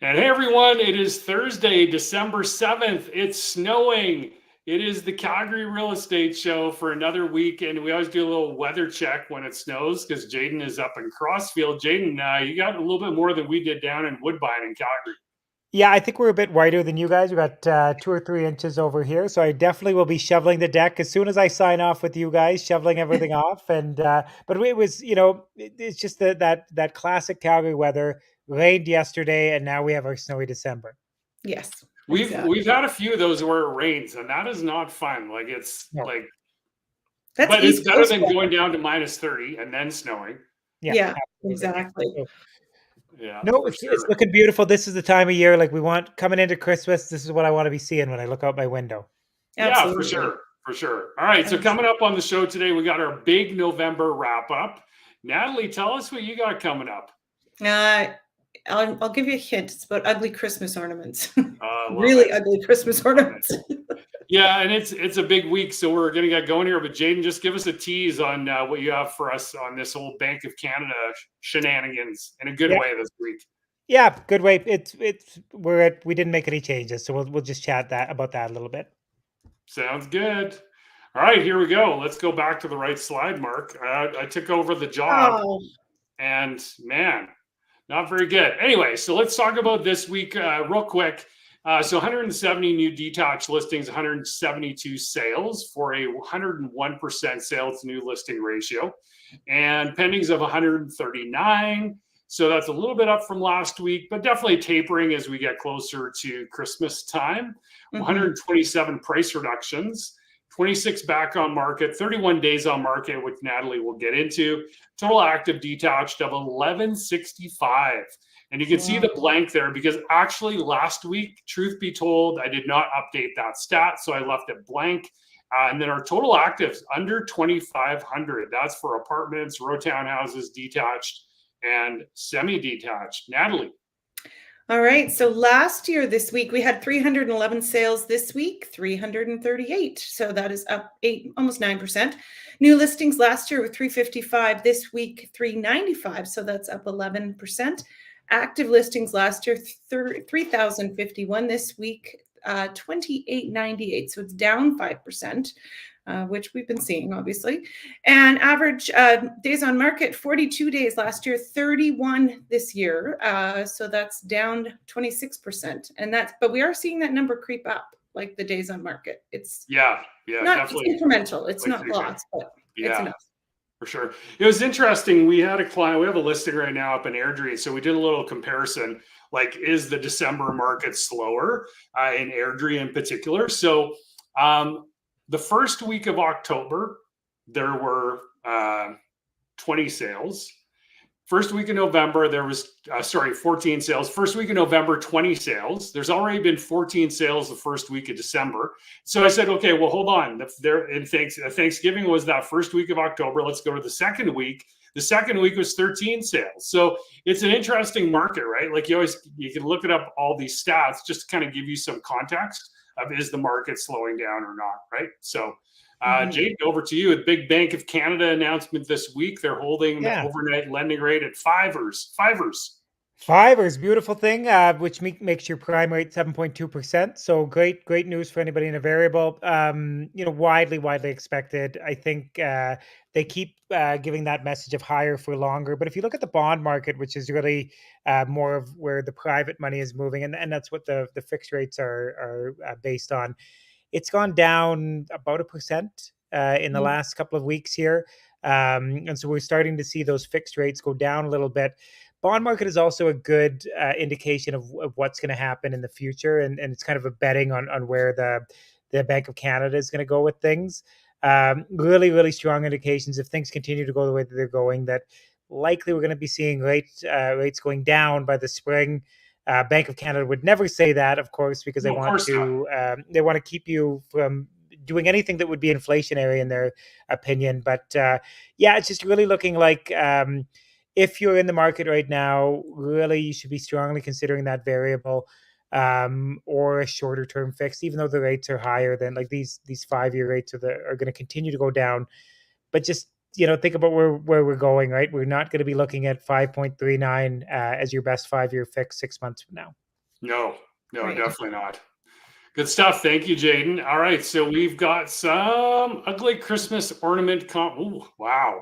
And hey, everyone, it is Thursday, December 7th. It's snowing. It is the Calgary Real Estate Show for another week. And we always do a little weather check when it snows because Jaden is up in Crossfield. Jaden, you got a little bit more than we did down in Woodbine in Calgary. Yeah, I think we're a bit whiter than you guys. We got 2 or 3 inches over here, so I definitely will be shoveling the deck as soon as I sign off with you guys, shoveling everything off. And but it was, it's just that classic Calgary weather. Rained yesterday, and now we have our snowy December. Yes, We've had a few of those where it rains, and that is not fun. Like it's No. like, that's but it's East better Coast than weather. going down to -30 and then snowing. Yeah, absolutely. exactly. So, Yeah, no, for it's sure. looking beautiful. This is the time of year like we want coming into Christmas. This is what I want to be seeing when I look out my window. Yeah, for Absolutely. sure. For sure. All right. So coming up on the show today, we got our big November wrap up. Natalie, tell us what you got coming up. I'll give you a hint. It's about ugly Christmas ornaments. Love Really it. ugly Christmas ornaments. Yeah, and it's a big week, so we're going to get going here. But Jaden, just give us a tease on what you have for us on this whole Bank of Canada shenanigans in a good Yeah. way this week. Yeah, good way. We didn't make any changes, so we'll just chat about that a little bit. Sounds good. All right, here we go. Let's go back to the right slide, Mark. I took over the job, and man, not very good. Anyway, so let's talk about this week real quick. So 170 new detached listings, 172 sales for a 101% sales to new listing ratio, and pendings of 139. So that's a little bit up from last week, but definitely tapering as we get closer to Christmas time. 127 price reductions, 26 back on market, 31 days on market, which Natalie will get into. Total active detached of 1165. And you can see the blank there because actually last week, truth be told, I did not update that stat, so I left it blank. And then our total actives under 2,500. That's for apartments, row townhouses, detached, and semi-detached. Natalie. All right. So last year, this week, we had 311 sales. This week, 338. So that is up almost 9%. New listings last year were 355. This week, 395. So that's up 11%. Active listings last year, 3,051. This week, 2,898. So it's down 5%. Which we've been seeing, obviously. And average days on market, 42 days last year, 31 this year. So that's down 26%. But we are seeing that number creep up, like the days on market. It's definitely. It's incremental. It's not lots, but it's enough. For sure. It was interesting. We had a client, we have a listing right now up in Airdrie. So we did a little comparison, like is the December market slower in Airdrie in particular? So the first week of October, there were 20 sales. First week of November, there was, 14 sales. First week of November, 20 sales. There's already been 14 sales the first week of December. So I said, okay, well, hold on. Thanksgiving was that first week of October. Let's go to the second week. The second week was 13 sales. So it's an interesting market, right? Like you can look it up all these stats just to kind of give you some context of is the market slowing down or not, right? So Jade, over to you. A big Bank of Canada announcement this week. They're holding the overnight lending rate at fivers. Fivers, beautiful thing, which makes your prime rate 7.2%. So great news for anybody in a variable. Widely expected. I think they keep giving that message of higher for longer. But if you look at the bond market, which is really more of where the private money is moving, and that's what the fixed rates are based on, it's gone down about 1% in the last couple of weeks here. And so we're starting to see those fixed rates go down a little bit. Bond market is also a good indication of what's going to happen in the future. And it's kind of a betting on where the Bank of Canada is going to go with things. Really strong indications if things continue to go the way that they're going, that likely we're going to be seeing rates going down by the spring. Bank of Canada would never say that, of course, because they want to keep you from doing anything that would be inflationary in their opinion. But it's just really looking like if you're in the market right now, really you should be strongly considering that variable or a shorter term fixed, even though the rates are higher than like these 5-year rates are going to continue to go down. But just think about where we're going, right? We're not going to be looking at 5.39 as your best 5-year fix 6 months from now. No, Right. definitely not. Good stuff. Thank you, Jaden. All right, so we've got some ugly Christmas ornament Ooh, wow.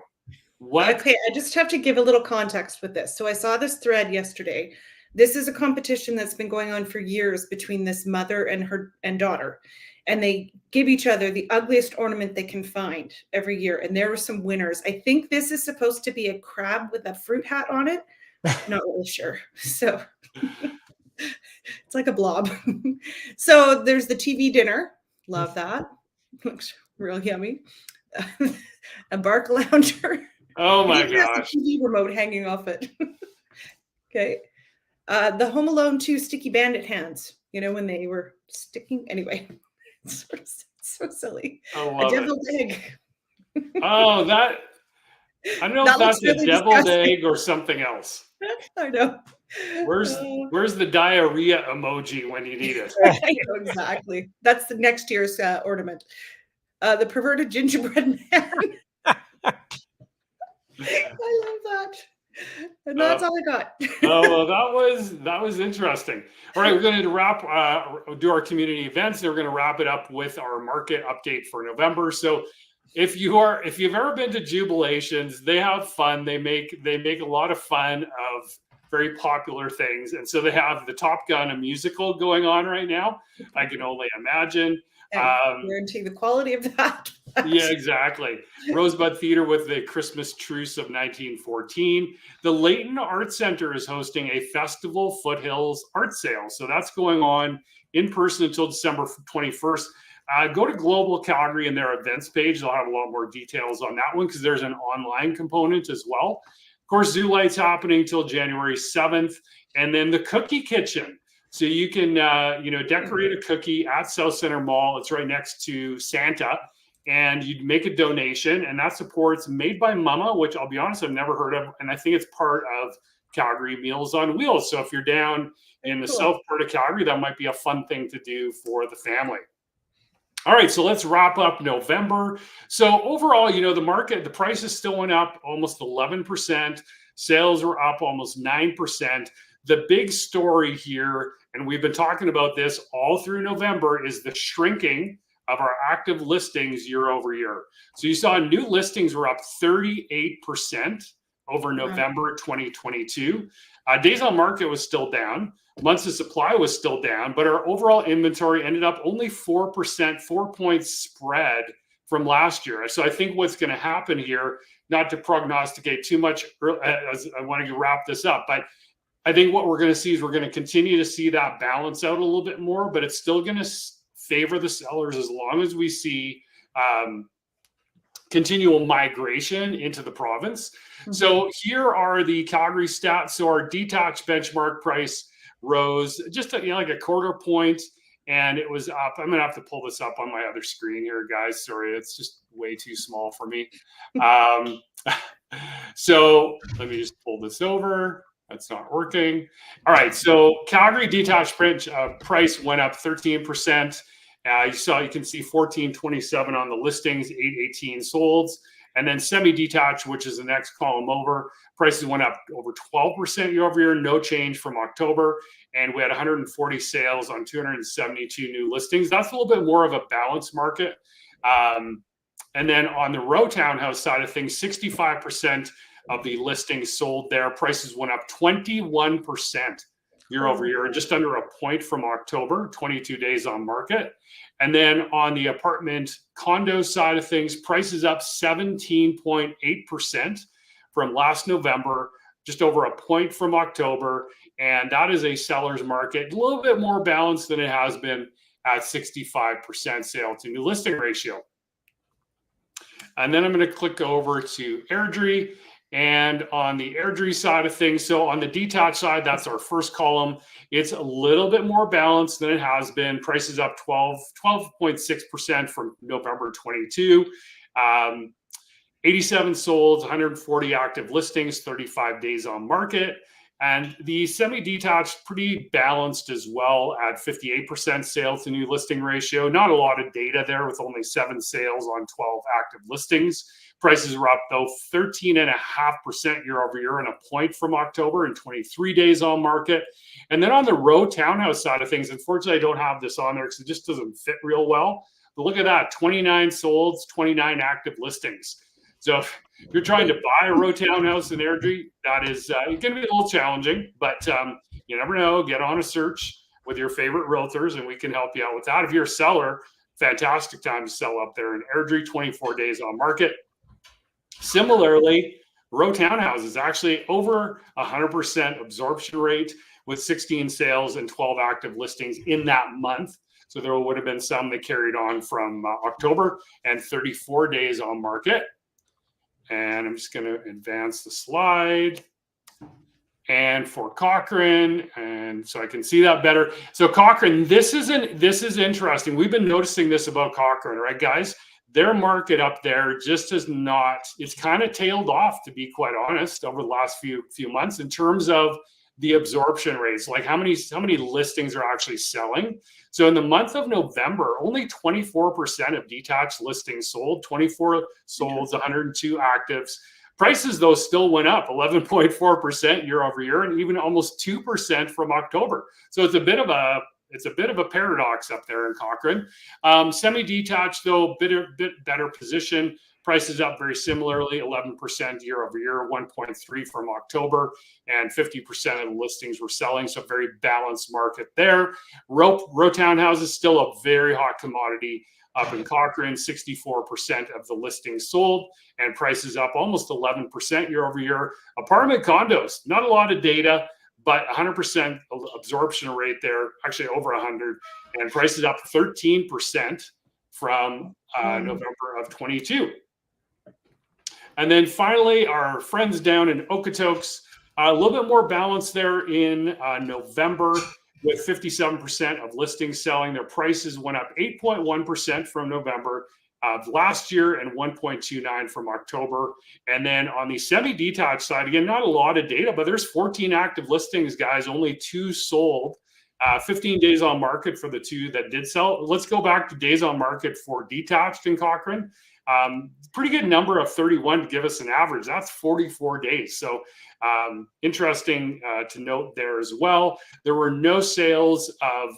What? Okay, I just have to give a little context with this. So I saw this thread yesterday. This is a competition that's been going on for years between this mother and her daughter. And they give each other the ugliest ornament they can find every year. And there were some winners. I think this is supposed to be a crab with a fruit hat on it. Not really sure. So it's like a blob. So there's the TV dinner. Love that. Looks real yummy. A bark lounger. Oh my It has gosh. a TV remote hanging off it. Okay. The Home Alone 2 sticky bandit hands, when they were sticking. Anyway, it's so silly. I A love it. deviled egg. Oh, I don't know if That looks that's a really deviled disgusting. egg or something else. I know. Where's the diarrhea emoji when you need it? I know exactly. That's the next year's ornament. The perverted gingerbread man. I love that. And that's all I got. Oh, well, that was interesting. All right, we're going to do our community events, and we're going to wrap it up with our market update for November. So, if you've ever been to Jubilations, they have fun. They make a lot of fun of very popular things, and so they have the Top Gun, a musical, going on right now. I can only imagine. Guarantee the quality of that. Yeah, exactly. Rosebud Theater with the Christmas Truce of 1914. The Layton Art Center is hosting a festival foothills art sale. So that's going on in person until December 21st. Go to Global Calgary and their events page. They'll have a lot more details on that one because there's an online component as well. Of course, Zoo Light's happening until January 7th. And then the Cookie Kitchen. So you can, decorate a cookie at South Center Mall. It's right next to Santa. And you'd make a donation, and that supports Made by Mama, which I'll be honest, I've never heard of. And I think it's part of Calgary Meals on Wheels. So if you're down in the south part of Calgary, that might be a fun thing to do for the family. All right, so let's wrap up November. So overall, the prices still went up almost 11%. Sales were up almost 9%. The big story here, and we've been talking about this all through November, is the shrinking of our active listings year over year. So you saw new listings were up 38% over November 2022. Days on market was still down. Months of supply was still down, but our overall inventory ended up only 4%, 4-point spread from last year. So I think what's going to happen here, not to prognosticate too much, as I want to wrap this up, but I think what we're going to see is we're going to continue to see that balance out a little bit more, but it's still going to favor the sellers as long as we see continual migration into the province. Mm-hmm. So here are the Calgary stats. So our detached benchmark price rose just like a quarter point, and it was up. I'm gonna have to pull this up on my other screen here, guys. Sorry, it's just way too small for me. So let me just pull this over. That's not working. All right, so Calgary detached price went up 13%. You can see 1427 on the listings, 818 solds. And then semi-detached, which is the next column over, prices went up over 12% year over year, no change from October. And we had 140 sales on 272 new listings. That's a little bit more of a balanced market. And then on the row townhouse side of things, 65% of the listings sold there. Prices went up 21% year over year, just under a point from October, 22 days on market. And then on the apartment condo side of things, prices up 17.8% from last November, just over a point from October. And that is a seller's market, a little bit more balanced than it has been at 65% sale to new listing ratio. And then I'm going to click over to Airdrie. And on the Airdrie side of things, so on the detached side, that's our first column. It's a little bit more balanced than it has been. Prices up 12.6% from November 22. 87 sold, 140 active listings, 35 days on market. And the semi-detached, pretty balanced as well at 58% sales to new listing ratio. Not a lot of data there with only 7 sales on 12 active listings. Prices were up, though, 13.5% year over year and a point from October and 23 days on market. And then on the row townhouse side of things, unfortunately, I don't have this on there because it just doesn't fit real well. But look at that, 29 solds, 29 active listings. So if you're trying to buy a row townhouse in Airdrie, that is going to be a little challenging, but you never know. Get on a search with your favorite realtors and we can help you out with that. If you're a seller, fantastic time to sell up there in Airdrie, 24 days on market. Similarly, row townhouses actually over 100% absorption rate with 16 sales and 12 active listings in that month. So there would have been some that carried on from October, and 34 days on market. And I'm just going to advance the slide. And for Cochrane, and so I can see that better. So Cochrane, this is interesting. We've been noticing this about Cochrane, right, guys? Their market up there just is not, it's kind of tailed off, to be quite honest, over the last few months in terms of the absorption rates, like how many listings are actually selling. So in the month of November, only 24% of detached listings sold, 24 solds, 102 actives. Prices, though, still went up 11.4% year over year, and even almost 2% from October. So it's a bit of a paradox up there in Cochrane. Semi-detached, though, bit better position. Prices up very similarly, 11% year over year, 1.3 from October, and 50% of the listings were selling. So very balanced market there. Row townhouses still a very hot commodity up in Cochrane. 64% of the listings sold, and prices up almost 11% year over year. Apartment condos, not a lot of data, but 100% absorption rate there, actually over 100, and prices up 13% from November of 22. And then finally, our friends down in Okotoks, a little bit more balance there in November, with 57% of listings selling. Their prices went up 8.1% from November of last year and 1.29 from October. And then on the semi-detached side, again, not a lot of data, but there's 14 active listings, guys, only 2 sold. 15 days on market for the 2 that did sell. Let's go back to days on market for detached in Cochrane. Pretty good number of 31 to give us an average. That's 44 days. So interesting to note there as well. There were no sales of,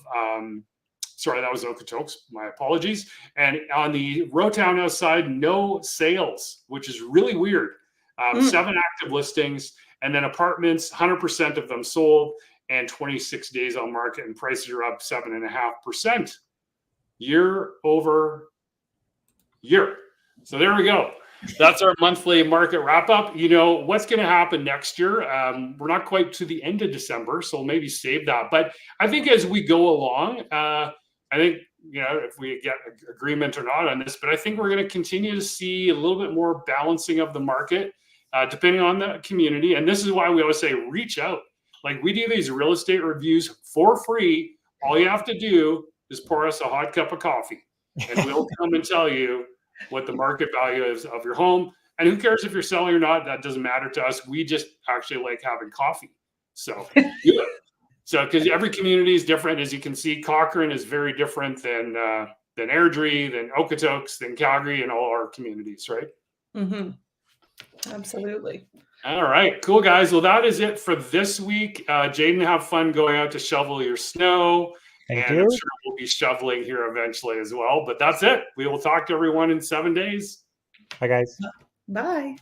sorry, that was Okotoks, my apologies. And on the row townhouse side, no sales, which is really weird. 7 active listings, and then apartments, 100% of them sold, and 26 days on market, and prices are up 7.5% year over year. So there we go. That's our monthly market wrap up. You know, what's going to happen next year? We're not quite to the end of December, so maybe save that. But I think as we go along, I think, you know, if we get agreement or not on this, but I think we're going to continue to see a little bit more balancing of the market, depending on the community. And this is why we always say, reach out. Like, we do these real estate reviews for free. All you have to do is pour us a hot cup of coffee, and we'll come and tell you what the market value is of your home. And who cares if you're selling or not? That doesn't matter to us. We just actually like having coffee. So do it. So, because every community is different, as you can see, Cochrane is very different than Airdrie, than Okotoks, than Calgary, and all our communities, right? Mm-hmm. Absolutely. All right, cool, guys. Well, that is it for this week. Jaden, have fun going out to shovel your snow. Thank and you. I'm sure we'll be shoveling here eventually as well. But that's it. We will talk to everyone in 7 days. Bye, guys. Bye.